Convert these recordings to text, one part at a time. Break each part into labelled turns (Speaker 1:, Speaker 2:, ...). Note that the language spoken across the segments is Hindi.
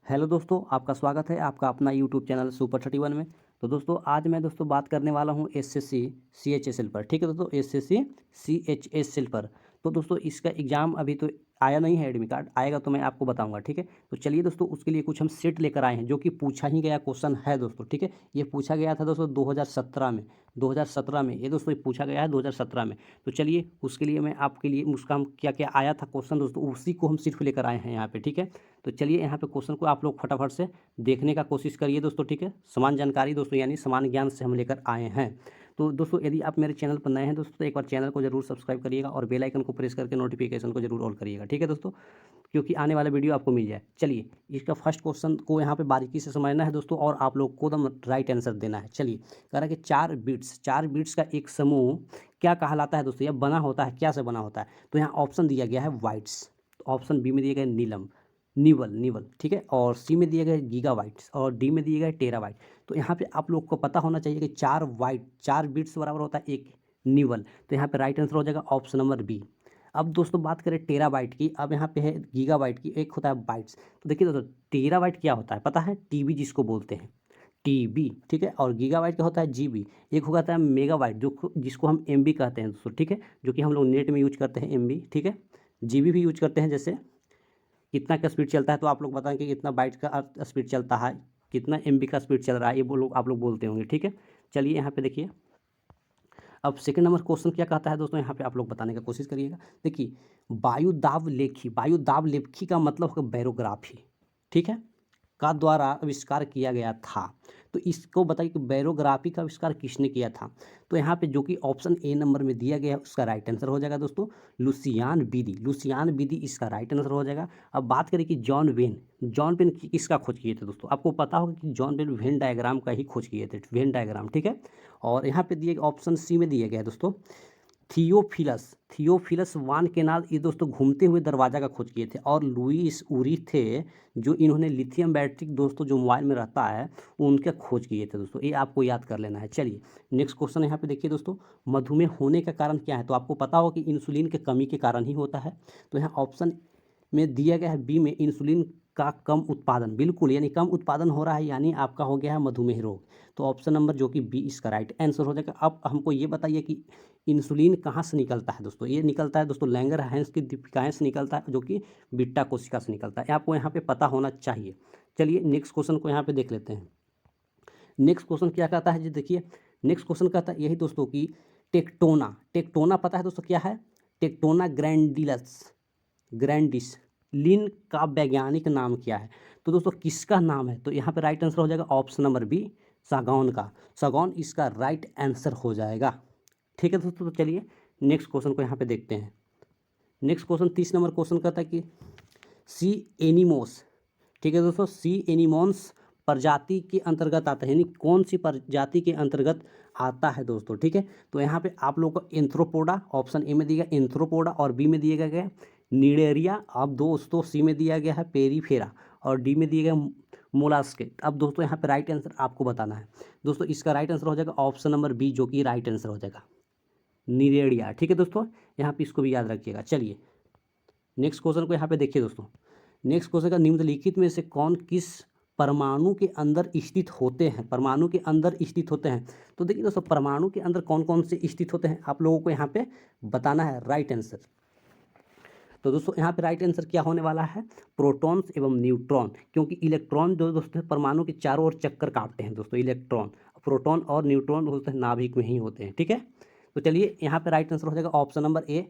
Speaker 1: हेलो दोस्तों, आपका स्वागत है आपका अपना यूट्यूब चैनल सुपर 31 में। तो दोस्तों आज मैं बात करने वाला हूँ एसएससी सीएचएसएल पर। ठीक है दोस्तों, एसएससी सीएचएसएल पर। तो दोस्तों इसका एग्ज़ाम अभी तो आया नहीं है, एडमिट कार्ड आएगा तो मैं आपको बताऊंगा। ठीक है, तो चलिए दोस्तों उसके लिए कुछ हम सेट लेकर आए हैं जो कि पूछा ही गया क्वेश्चन है दोस्तों। ठीक है, ये पूछा गया था दोस्तों 2017 में। 2017 में ये दोस्तों ये पूछा गया है 2017 में। तो चलिए उसके लिए मैं आपके लिए उसका हम क्या क्या आया था क्वेश्चन दोस्तों, उसी को हम सिर्फ लेकर आए हैं यहाँ पे। ठीक है, तो चलिए यहाँ पे क्वेश्चन को आप लोग फटाफट से देखने का कोशिश करिए दोस्तों। ठीक है, समान जानकारी दोस्तों यानी समान ज्ञान से हम लेकर आए हैं। तो दोस्तों यदि आप मेरे चैनल पर नए हैं दोस्तों तो एक बार चैनल को जरूर सब्सक्राइब करिएगा और बेल आइकन को प्रेस करके नोटिफिकेशन को जरूर ऑल करिएगा। ठीक है दोस्तों, क्योंकि आने वाला वीडियो आपको मिल जाए। चलिए इसका फर्स्ट क्वेश्चन को यहाँ पे बारीकी से समझना है दोस्तों और आप लोग को एकदम राइट आंसर देना है। चलिए कह रहा है कि चार बिट्स का एक समूह क्या कहलाता है दोस्तों, यह बना होता है क्या से बना होता है। तो यहाँ ऑप्शन दिया गया है वाइट्स, ऑप्शन बी में दिया गया है नीलम निवल निवल। ठीक है, और सी में दिए गए गीगाबाइट्स और डी में दिए गए टेराबाइट। तो यहाँ पे आप लोग को पता होना चाहिए कि चार बिट्स बराबर होता है एक निवल। तो यहाँ पे राइट आंसर हो जाएगा ऑप्शन नंबर बी। अब दोस्तों बात करें टेराबाइट की, अब यहाँ पे है गीगाबाइट की, एक होता है बाइट्स। तो देखिए दोस्तों टेराबाइट क्या होता है पता है, टीबी जिसको बोलते हैं, टीबी। ठीक है, और गीगाबाइट क्या होता है जीबी। एक होता है मेगाबाइट जो जिसको हम एमबी कहते हैं दोस्तों। ठीक है, जो कि हम लोग नेट में यूज करते हैं एमबी। ठीक है, जीबी भी यूज करते हैं, जैसे कितना का स्पीड चलता है तो आप लोग बताएं कि कितना बाइट का स्पीड चलता है, कितना एमबी का स्पीड चल रहा है, ये वो लोग आप लोग बोलते होंगे। ठीक है, चलिए यहाँ पे देखिए अब सेकंड नंबर क्वेश्चन क्या कहता है दोस्तों, यहाँ पे आप लोग बताने का कोशिश करिएगा। देखिए वायु दाब लेखी का मतलब होगा बैरोग्राफी। ठीक है, का द्वारा आविष्कार किया गया था। तो इसको बताइए कि बैरोग्राफी का आविष्कार किसने किया था। तो यहाँ पे जो कि ऑप्शन ए नंबर में दिया गया है उसका राइट आंसर हो जाएगा दोस्तों लुसियान बीदी इसका राइट आंसर हो जाएगा। अब बात करें कि जॉन वेन किसका खोज किए थे दोस्तों, आपको पता होगा कि जॉन वेन वेन डायग्राम का ही खोज किए थे, वेन डायग्राम। ठीक है, और यहाँ पे दिए ऑप्शन सी में दिया गया है दोस्तों थियोफिलस वान केनाल, ये दोस्तों घूमते हुए दरवाजा का खोज किए थे। और लुईस उरी थे जो इन्होंने लिथियम बैटरी दोस्तों जो मोबाइल में रहता है उनके खोज किए थे दोस्तों, ये आपको याद कर लेना है। चलिए नेक्स्ट क्वेश्चन यहाँ पे देखिए दोस्तों, मधुमेह होने का कारण क्या है। तो आपको पता होगा कि इंसुलिन के कमी के कारण ही होता है। तो यहाँ ऑप्शन में दिया गया है बी में इंसुलिन का कम उत्पादन, बिल्कुल यानी कम उत्पादन हो रहा है यानी आपका हो गया है मधुमेह रोग। तो ऑप्शन नंबर जो कि बी इसका राइट आंसर हो जाएगा। अब हमको ये बताइए कि इंसुलिन कहाँ से निकलता है दोस्तों, ये निकलता है दोस्तों लैंगरहैंस की दीपिकाएँ से निकलता है जो कि बिट्टा कोशिका से निकलता है, आपको यहाँ पे पता होना चाहिए। चलिए नेक्स्ट क्वेश्चन को यहाँ पे देख लेते हैं। नेक्स्ट क्वेश्चन क्या कहता है जी, देखिए नेक्स्ट क्वेश्चन कहता है यही दोस्तों कि टेक्टोना पता है दोस्तों क्या है, टेक्टोना ग्रैंडिस लिन का वैज्ञानिक नाम क्या है। तो दोस्तों किसका नाम है, तो यहाँ पे राइट आंसर हो जाएगा ऑप्शन नंबर बी सागौन का, सागौन इसका राइट आंसर हो जाएगा। ठीक है दोस्तों, तो चलिए नेक्स्ट क्वेश्चन को यहाँ पे देखते हैं। नेक्स्ट क्वेश्चन 30 नंबर क्वेश्चन कहता है कि सी एनिमोस, ठीक है दोस्तों, सी एनिमोन्स प्रजाति के अंतर्गत आता है, यानी कौन सी प्रजाति के अंतर्गत आता है दोस्तों। ठीक है, तो यहाँ पे आप लोगों को एंथ्रोपोडा, ऑप्शन ए में दिया गया एंथ्रोपोडा और बी में दिया गया निडेरिया। अब दोस्तों सी में दिया गया है पेरीफेरा और डी में दिया गया मोलास्केट। अब दोस्तों यहाँ पे राइट आंसर आपको बताना है दोस्तों, इसका राइट आंसर हो जाएगा ऑप्शन नंबर बी जो कि राइट आंसर हो जाएगा निरेडिया। ठीक है दोस्तों, यहाँ पे इसको भी याद रखिएगा। चलिए नेक्स्ट क्वेश्चन को यहाँ पे देखिए दोस्तों, नेक्स्ट क्वेश्चन का निम्नलिखित में से कौन किस परमाणु के अंदर स्थित होते हैं, परमाणु के अंदर स्थित होते हैं। तो देखिए दोस्तों परमाणु के अंदर कौन कौन से स्थित होते हैं आप लोगों को यहाँ पे बताना है राइट आंसर। तो दोस्तों यहाँ पे राइट आंसर क्या होने वाला है, प्रोटॉन्स एवं न्यूट्रॉन, क्योंकि इलेक्ट्रॉन जो दोस्तों परमाणु के चारों ओर चक्कर काटते हैं दोस्तों, इलेक्ट्रॉन प्रोटॉन और न्यूट्रॉन होते हैं नाभिक में ही होते हैं। ठीक है, तो चलिए यहाँ पे राइट आंसर हो जाएगा ऑप्शन नंबर ए।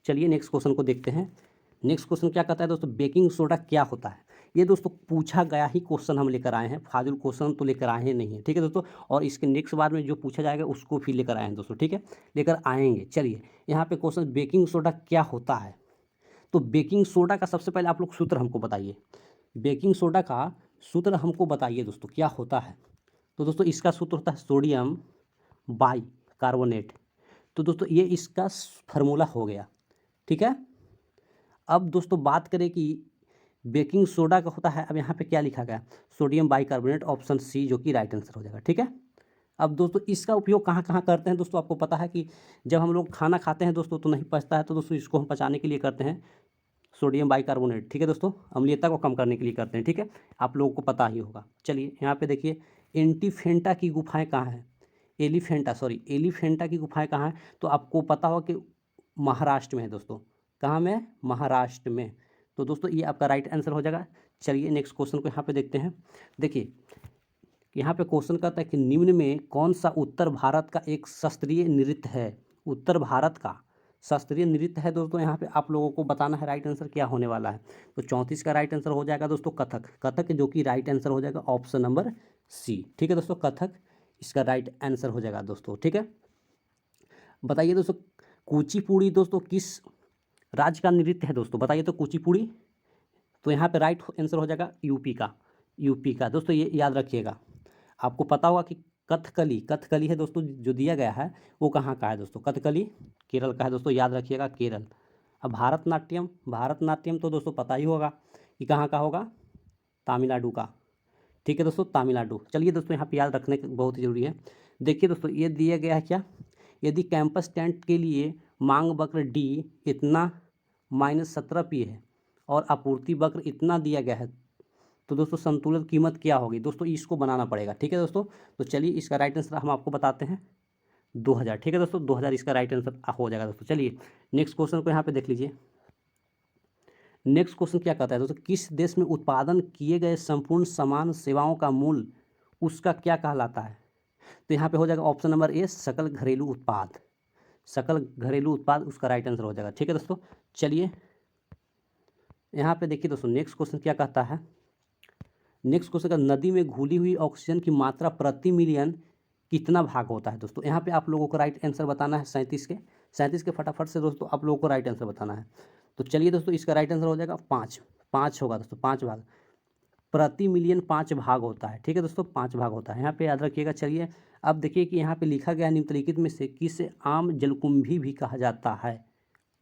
Speaker 1: चलिए नेक्स्ट क्वेश्चन को देखते हैं। नेक्स्ट क्वेश्चन क्या कहता है दोस्तों, बेकिंग सोडा क्या होता है। ये दोस्तों पूछा गया ही क्वेश्चन हम लेकर आए हैं, फाजुल क्वेश्चन तो लेकर आए नहीं हैं। ठीक है दोस्तों, और इसके नेक्स्ट बार में जो पूछा जाएगा उसको फिर लेकर आए हैं दोस्तों। ठीक है, लेकर आएंगे। चलिए यहाँ पे क्वेश्चन बेकिंग सोडा क्या होता है। तो बेकिंग सोडा का सबसे पहले आप लोग सूत्र हमको बताइए, बेकिंग सोडा का सूत्र हमको बताइए दोस्तों क्या होता है। तो दोस्तों इसका सूत्र होता है सोडियम बाई कार्बोनेट। तो दोस्तों ये इसका फार्मूला हो गया। ठीक है, अब दोस्तों बात करें कि बेकिंग सोडा का होता है, अब यहाँ पे क्या लिखा गया सोडियम बाइकार्बोनेट, ऑप्शन सी जो कि राइट आंसर हो जाएगा। ठीक है, अब दोस्तों इसका उपयोग कहाँ कहाँ करते हैं दोस्तों, आपको पता है कि जब हम लोग खाना खाते हैं दोस्तों तो नहीं पचता है, तो दोस्तों इसको हम पचाने के लिए करते हैं सोडियम बाइकार्बोनेट, ठीक है दोस्तों, अम्लीयता को कम करने के लिए करते हैं, ठीक है, आप लोगों को पता ही होगा। चलिए यहाँ पे देखिए एंटीफेंटा की गुफाएं कहाँ हैं, एलिफेंटा की गुफाएं कहाँ हैं, तो आपको पता होगा कि महाराष्ट्र में है दोस्तों, कहाँ में, महाराष्ट्र में। तो दोस्तों ये आपका राइट आंसर हो जाएगा। चलिए नेक्स्ट क्वेश्चन को यहाँ पे देखते हैं। देखिए यहाँ पे क्वेश्चन कहता है कि निम्न में कौन सा उत्तर भारत का एक शास्त्रीय नृत्य है, उत्तर भारत का शास्त्रीय नृत्य है दोस्तों, यहाँ पे आप लोगों को बताना है राइट आंसर क्या होने वाला है। तो 34 का राइट आंसर हो जाएगा दोस्तों कथक, कथक जो कि राइट आंसर हो जाएगा ऑप्शन नंबर सी, ठीक है दोस्तों, कथक इसका राइट आंसर हो जाएगा दोस्तों, ठीक है। बताइए दोस्तों कुचिपुड़ी दोस्तों किस राज्य का नृत्य है दोस्तों, बताइए तो कुचिपुड़ी, तो यहाँ पे राइट आंसर हो जाएगा यूपी का दोस्तों, ये याद रखिएगा। आपको पता होगा कि कथकली है दोस्तों, जो दिया गया है वो कहाँ का है दोस्तों, कथकली केरल का है दोस्तों, याद रखिएगा केरल। अब भारतनाट्यम तो दोस्तों पता ही होगा कि कहाँ का होगा, तमिलनाडु का, ठीक है दोस्तों, तमिलनाडु। चलिए दोस्तों यहाँ पे याद रखने बहुत जरूरी है। देखिए दोस्तों ये दिया गया है क्या, यदि कैंपस टेंट के लिए मांग वक्र डी इतना -17p है और आपूर्ति वक्र इतना दिया गया है, तो दोस्तों संतुलित कीमत क्या होगी दोस्तों, इसको बनाना पड़ेगा, ठीक है दोस्तों। तो चलिए इसका राइट आंसर हम आपको बताते हैं 2000, ठीक है दोस्तों, 2000 इसका राइट आंसर हो जाएगा दोस्तों। चलिए नेक्स्ट क्वेश्चन को यहाँ पे देख लीजिए। नेक्स्ट क्वेश्चन क्या कहता है दोस्तों, किस देश में उत्पादन किए गए संपूर्ण समान सेवाओं का मूल्य उसका क्या कहलाता है, तो यहाँ पे हो जाएगा ऑप्शन नंबर ए सकल घरेलू उत्पाद, सकल घरेलू उत्पाद उसका राइट आंसर हो जाएगा, ठीक है दोस्तों। चलिए यहाँ पे देखिए दोस्तों नेक्स्ट क्वेश्चन क्या कहता है, नेक्स्ट क्वेश्चन का नदी में घुली हुई ऑक्सीजन की मात्रा प्रति मिलियन कितना भाग होता है दोस्तों, यहाँ पे आप लोगों को राइट आंसर बताना है 37 के फटाफट से दोस्तों आप लोगों को राइट आंसर बताना है। तो चलिए दोस्तों इसका राइट आंसर हो जाएगा 5 होगा दोस्तों, 5 भाग, प्रति मिलियन 5 भाग होता है, ठीक है दोस्तों, 5 भाग होता है, यहाँ पे याद रखिएगा। चलिए अब देखिए कि यहाँ पे लिखा गया निम्नलिखित में से किसे आम जलकुंभी भी कहा जाता है,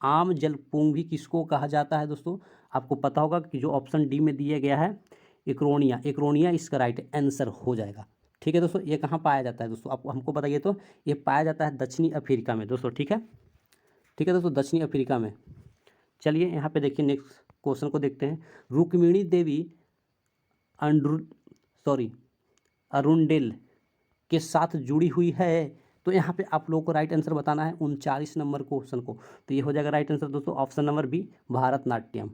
Speaker 1: आम जलकुंभी किसको कहा जाता है दोस्तों, आपको पता होगा कि जो ऑप्शन डी में दिया गया है एक्रोनिया इसका राइट आंसर हो जाएगा, ठीक है दोस्तों। ये कहाँ पाया जाता है दोस्तों, आपको हमको बताइए तो, ये पाया जाता है दक्षिणी अफ्रीका में दोस्तों, ठीक है दोस्तों, दक्षिणी अफ्रीका में। चलिए यहाँ पे देखिए नेक्स्ट क्वेश्चन को देखते हैं। रुक्मिणी देवी अरुंडेल के साथ जुड़ी हुई है, तो यहाँ पे आप लोगों को राइट आंसर बताना है 39 नंबर क्वेश्चन को, तो ये हो जाएगा राइट आंसर दोस्तों ऑप्शन नंबर बी भारतनाट्यम,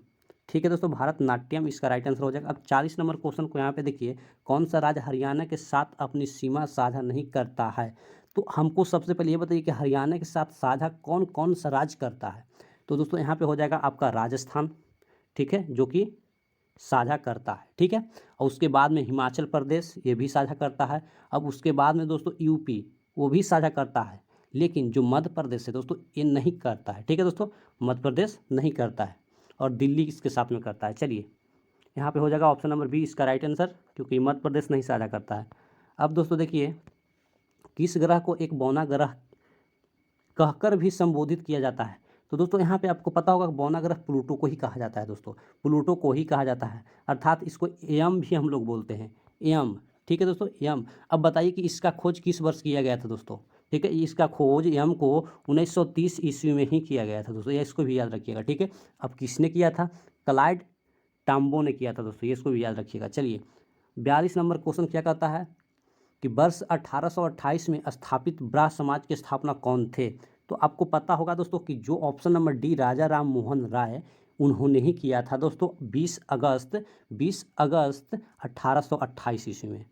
Speaker 1: ठीक है दोस्तों, भारतनाट्यम इसका राइट आंसर हो जाएगा। अब 40 नंबर क्वेश्चन को यहाँ पे देखिए, कौन सा राज्य हरियाणा के साथ अपनी सीमा साझा नहीं करता है, तो हमको सबसे पहले ये बताइए कि हरियाणा के साथ साझा कौन कौन सा राज्य करता है, तो दोस्तों यहाँ पे हो जाएगा आपका राजस्थान, ठीक है, जो कि साझा करता है, ठीक है, और उसके बाद में हिमाचल प्रदेश ये भी साझा करता है। अब उसके बाद में दोस्तों यूपी वो भी साझा करता है, लेकिन जो मध्य प्रदेश है दोस्तों ये नहीं करता है, ठीक है दोस्तों, मध्य प्रदेश नहीं करता है, और दिल्ली इसके साथ में करता है। चलिए यहाँ पे हो जाएगा ऑप्शन नंबर बी इसका राइट आंसर, क्योंकि मध्य प्रदेश नहीं साझा करता है। अब दोस्तों देखिए किस ग्रह को एक बौना ग्रह कहकर भी संबोधित किया जाता है, तो दोस्तों यहाँ पे आपको पता होगा बौना ग्रह प्लूटो को ही कहा जाता है दोस्तों, प्लूटो को ही कहा जाता है, अर्थात इसको एम भी हम लोग बोलते हैं, एम, ठीक है दोस्तों, एम। अब बताइए कि इसका खोज किस वर्ष किया गया था दोस्तों, ठीक है, इसका खोज एम को 1930 ईस्वी में ही किया गया था दोस्तों, ये इसको भी याद रखिएगा, ठीक है। अब किसने किया था, क्लाइड टॉम्बो ने किया था दोस्तों, ये इसको भी याद रखिएगा। चलिए 42 नंबर क्वेश्चन क्या कहता है कि वर्ष 1828 में स्थापित ब्राह्म समाज के स्थापना कौन थे, तो आपको पता होगा दोस्तों कि जो ऑप्शन नंबर डी राजा राम मोहन राय उन्होंने ही किया था दोस्तों 20 अगस्त 1828 ईस्वी में,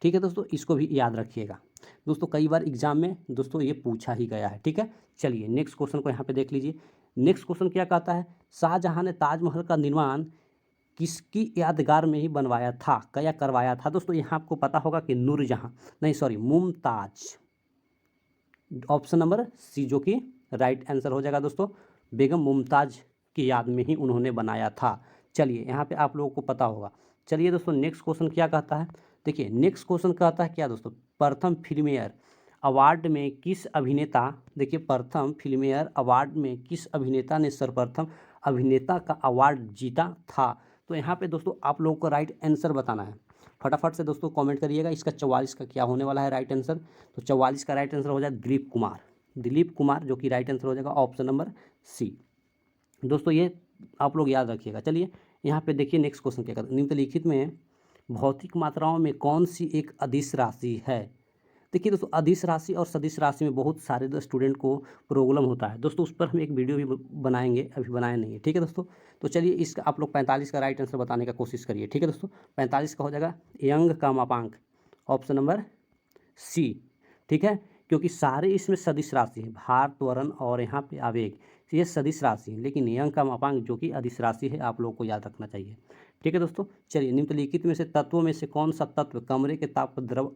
Speaker 1: ठीक है दोस्तों, इसको भी याद रखिएगा दोस्तों, कई बार एग्जाम में दोस्तों ये पूछा ही गया है, ठीक है। चलिए नेक्स्ट क्वेश्चन को यहाँ पे देख लीजिए। नेक्स्ट क्वेश्चन क्या कहता है, शाहजहां ने ताजमहल का निर्माण किसकी यादगार में ही बनवाया था, क्या करवाया था दोस्तों, यहाँ आपको पता होगा कि मुमताज, ऑप्शन नंबर सी जो कि राइट आंसर हो जाएगा दोस्तों, बेगम मुमताज की याद में ही उन्होंने बनाया था। चलिए यहाँ पे आप लोगों को पता होगा। चलिए दोस्तों नेक्स्ट क्वेश्चन क्या कहता है, देखिए नेक्स्ट क्वेश्चन कहता है क्या दोस्तों, प्रथम फिल्मेयर अवार्ड में किस अभिनेता, देखिए प्रथम फिल्मेयर अवार्ड में किस अभिनेता ने सर्वप्रथम अभिनेता का अवार्ड जीता था, तो यहाँ पे दोस्तों आप लोगों को राइट आंसर बताना है, फटाफट से दोस्तों कमेंट करिएगा इसका 44 का क्या होने वाला है राइट आंसर, तो 44 का राइट आंसर हो जाए दिलीप कुमार जो कि राइट आंसर हो जाएगा ऑप्शन नंबर सी। दोस्तों ये आप लोग याद रखिएगा। चलिए यहाँ पे देखिए नेक्स्ट क्वेश्चन क्या कहता है, निम्नलिखित में भौतिक मात्राओं में कौन सी एक अदिश राशि है। देखिए दोस्तों, अदिश राशि और सदिश राशि में बहुत सारे स्टूडेंट को प्रॉब्लम होता है दोस्तों, उस पर हम एक वीडियो भी बनाएंगे, अभी बनाए नहीं है, ठीक है दोस्तों। तो चलिए इसका आप लोग 45 का राइट आंसर बताने का कोशिश करिए, ठीक है दोस्तों। 45 का हो जाएगा यंग का मापांक, ऑप्शन नंबर सी, ठीक है। क्योंकि सारे इसमें सदिश राशि है, भार, त्वरण और यहाँ पे आवेग, ये सदिश राशि है, लेकिन यंग का मापांक जो कि अदिश राशि है, आप लोगों को याद रखना चाहिए, ठीक है दोस्तों। चलिए निम्नलिखित में से तत्वों में से कौन सा तत्व कमरे के ताप द्रव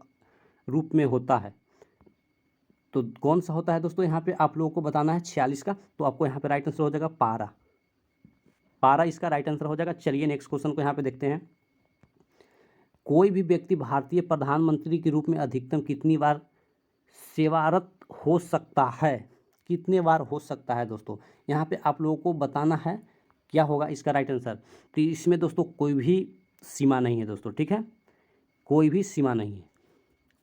Speaker 1: रूप में होता है। तो कौन सा होता है दोस्तों, यहाँ पे आप लोगों को बताना है 46 का। तो आपको यहाँ पे राइट आंसर हो जाएगा पारा, पारा इसका राइट आंसर हो जाएगा। चलिए नेक्स्ट क्वेश्चन को यहाँ पे देखते हैं। कोई भी व्यक्ति भारतीय प्रधानमंत्री के रूप में अधिकतम कितनी बार सेवारत हो सकता है, कितने बार हो सकता है दोस्तों, यहाँ पे आप लोगों को बताना है क्या होगा इसका राइट आंसर। तो इसमें दोस्तों कोई भी सीमा नहीं है दोस्तों, ठीक है, कोई भी सीमा नहीं है,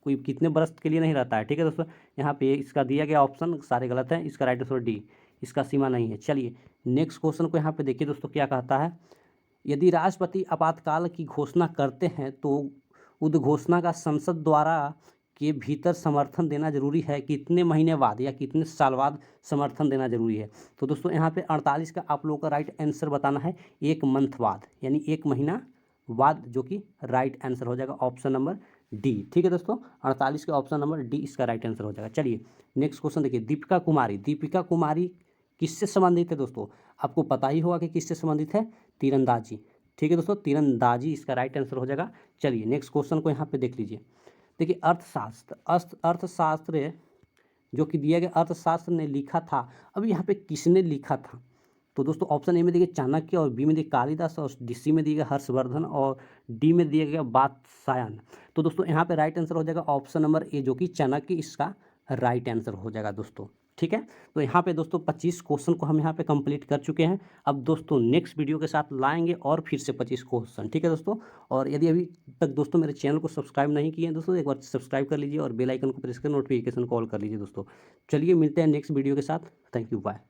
Speaker 1: कोई कितने बरस के लिए नहीं रहता है, ठीक है दोस्तों। यहाँ पे इसका दिया गया ऑप्शन सारे गलत हैं, इसका राइट आंसर डी, इसका सीमा नहीं है। चलिए नेक्स्ट क्वेश्चन को यहाँ पे देखिए दोस्तों क्या कहता है। यदि राष्ट्रपति आपातकाल की घोषणा करते हैं तो उद्घोषणा का संसद द्वारा के भीतर समर्थन देना जरूरी है, कितने महीने बाद या कितने साल बाद समर्थन देना जरूरी है। तो दोस्तों यहाँ पे 48 का आप लोगों का राइट आंसर बताना है 1 मंथ बाद, यानी 1 महीना बाद, जो कि राइट आंसर हो जाएगा ऑप्शन नंबर डी, ठीक है दोस्तों। 48 का ऑप्शन नंबर डी इसका राइट आंसर हो जाएगा। चलिए नेक्स्ट क्वेश्चन देखिए, दीपिका कुमारी, दीपिका कुमारी किससे संबंधित है दोस्तों, आपको पता ही होगा कि किससे संबंधित है, तीरंदाजी, ठीक है दोस्तों, तीरंदाजी इसका राइट आंसर हो जाएगा। चलिए नेक्स्ट क्वेश्चन को यहाँ पे देख लीजिए। देखिए अर्थशास्त्र, अर्थशास्त्र जो कि दिया गया, अर्थशास्त्र ने लिखा था, अब यहाँ पे किसने लिखा था। तो दोस्तों ऑप्शन ए में दिया गया चाणक्य, और बी में दिया कालिदास, और डी में दिया गया हर्षवर्धन, और डी में दिया गया वात्स्यायन। तो दोस्तों यहाँ पे राइट आंसर हो जाएगा ऑप्शन नंबर ए, जो कि चाणक्य इसका राइट आंसर हो जाएगा दोस्तों, ठीक है। तो यहाँ पे दोस्तों 25 क्वेश्चन को हम यहाँ पे कंप्लीट कर चुके हैं। अब दोस्तों नेक्स्ट वीडियो के साथ लाएंगे और फिर से 25 क्वेश्चन, ठीक है दोस्तों। और यदि अभी तक दोस्तों मेरे चैनल को सब्सक्राइब नहीं किए हैं दोस्तों, एक बार सब्सक्राइब कर लीजिए और बेल आइकन को प्रेस कर नोटिफिकेशन कॉल कर लीजिए दोस्तों। चलिए मिलते हैं नेक्स्ट वीडियो के साथ, थैंक यू, बाय।